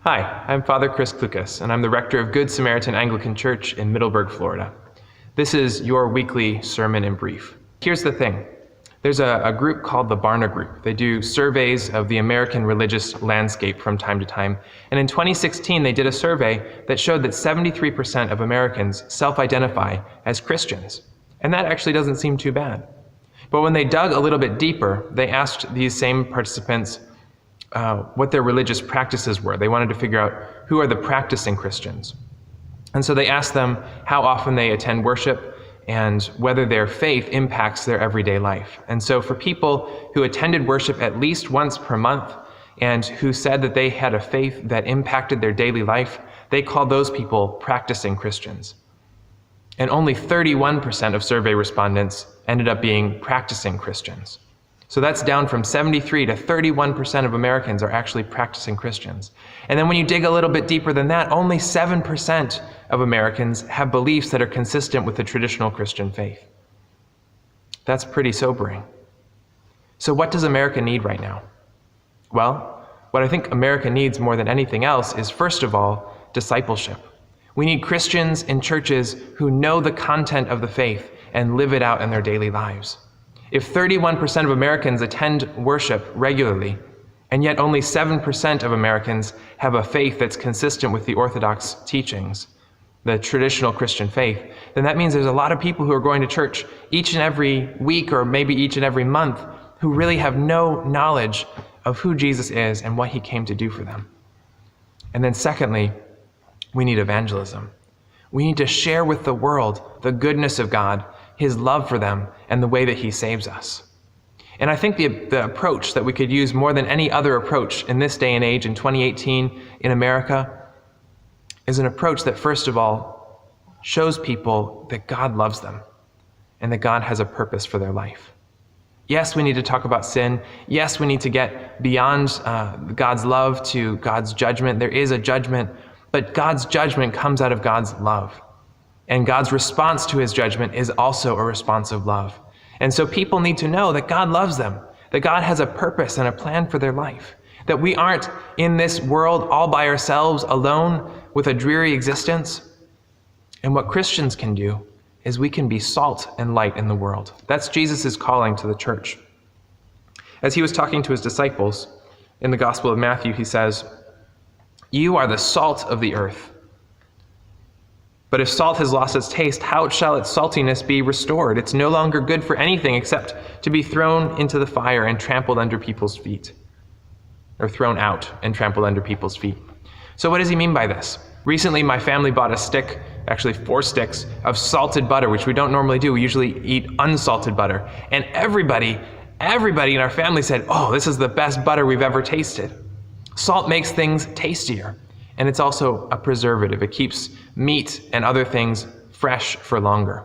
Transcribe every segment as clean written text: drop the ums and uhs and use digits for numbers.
Hi, I'm Father Chris Klukas, and I'm the rector of Good Samaritan Anglican Church in Middleburg, Florida. This is your weekly sermon in brief. Here's the thing. There's a group called the Barna Group. They do surveys of the American religious landscape from time to time. And in 2016, they did a survey that showed that 73% of Americans self-identify as Christians. And that actually doesn't seem too bad. But when they dug a little bit deeper, they asked these same participants what their religious practices were. They wanted to figure out who are the practicing Christians. And so they asked them how often they attend worship and whether their faith impacts their everyday life. And so for people who attended worship at least once per month and who said that they had a faith that impacted their daily life, they called those people practicing Christians. And only 31% of survey respondents ended up being practicing Christians. So that's down from 73 to 31% of Americans are actually practicing Christians. And then when you dig a little bit deeper than that, only 7% of Americans have beliefs that are consistent with the traditional Christian faith. That's pretty sobering. So what does America need right now? Well, what I think America needs more than anything else is, first of all, discipleship. We need Christians in churches who know the content of the faith and live it out in their daily lives. If 31% of Americans attend worship regularly, and yet only 7% of Americans have a faith that's consistent with the Orthodox teachings, the traditional Christian faith, then that means there's a lot of people who are going to church each and every week or maybe each and every month who really have no knowledge of who Jesus is and what he came to do for them. And then secondly, we need evangelism. We need to share with the world the goodness of God, his love for them, and the way that he saves us. And I think the approach that we could use more than any other approach in this day and age, in 2018 in America, is an approach that first of all shows people that God loves them and that God has a purpose for their life. Yes, we need to talk about sin. Yes, we need to get beyond God's love to God's judgment. There is a judgment, but God's judgment comes out of God's love. And God's response to his judgment is also a response of love. And so people need to know that God loves them, that God has a purpose and a plan for their life, that we aren't in this world all by ourselves, alone, with a dreary existence. And what Christians can do is we can be salt and light in the world. That's Jesus' calling to the church. As he was talking to his disciples in the Gospel of Matthew, he says, "You are the salt of the earth. But if salt has lost its taste, how shall its saltiness be restored? It's no longer good for anything except to be thrown into the fire and trampled under people's feet." Or thrown out and trampled under people's feet. So what does he mean by this? Recently, my family bought a stick, actually 4 sticks, of salted butter, which we don't normally do. We usually eat unsalted butter. And everybody in our family said, "Oh, this is the best butter we've ever tasted." Salt makes things tastier. And it's also a preservative. It keeps meat and other things fresh for longer.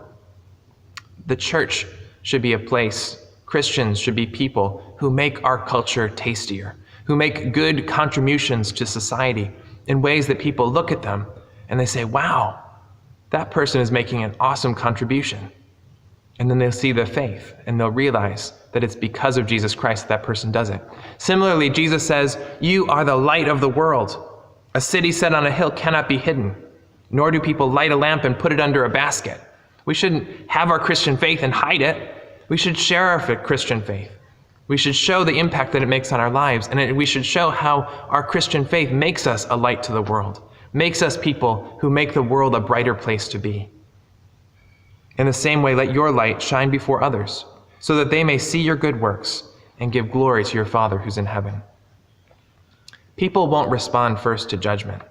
The church should be a place, Christians should be people who make our culture tastier, who make good contributions to society in ways that people look at them and they say, "Wow, that person is making an awesome contribution." And then they'll see the faith and they'll realize that it's because of Jesus Christ that person does it. Similarly, Jesus says, "You are the light of the world. A city set on a hill cannot be hidden, nor do people light a lamp and put it under a basket." We shouldn't have our Christian faith and hide it. We should share our Christian faith. We should show the impact that it makes on our lives, and we should show how our Christian faith makes us a light to the world, makes us people who make the world a brighter place to be. In the same way, let your light shine before others, so that they may see your good works and give glory to your Father who's in heaven. People won't respond first to judgment.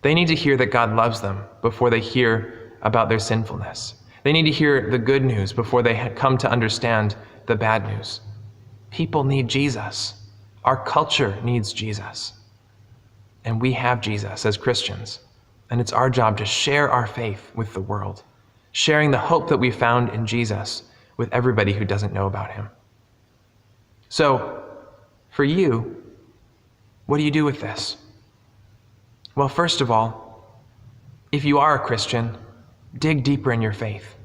They need to hear that God loves them before they hear about their sinfulness. They need to hear the good news before they come to understand the bad news. People need Jesus. Our culture needs Jesus. And we have Jesus as Christians. And it's our job to share our faith with the world, sharing the hope that we found in Jesus with everybody who doesn't know about him. So, for you, what do you do with this? Well, first of all, if you are a Christian, dig deeper in your faith.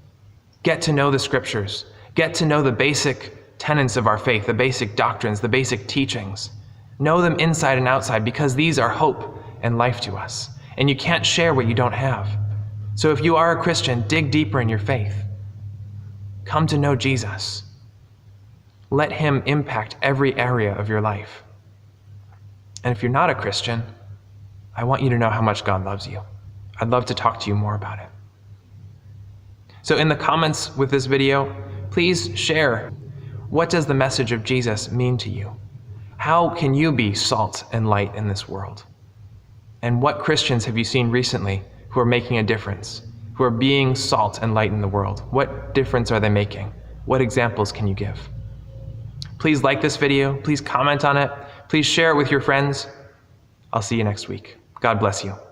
Get to know the scriptures. Get to know the basic tenets of our faith, the basic doctrines, the basic teachings. Know them inside and outside, because these are hope and life to us. And you can't share what you don't have. So if you are a Christian, dig deeper in your faith. Come to know Jesus. Let him impact every area of your life. And if you're not a Christian, I want you to know how much God loves you. I'd love to talk to you more about it. So in the comments with this video, please share, what does the message of Jesus mean to you? How can you be salt and light in this world? And what Christians have you seen recently who are making a difference, who are being salt and light in the world? What difference are they making? What examples can you give? Please like this video, please comment on it, please share it with your friends. I'll see you next week. God bless you.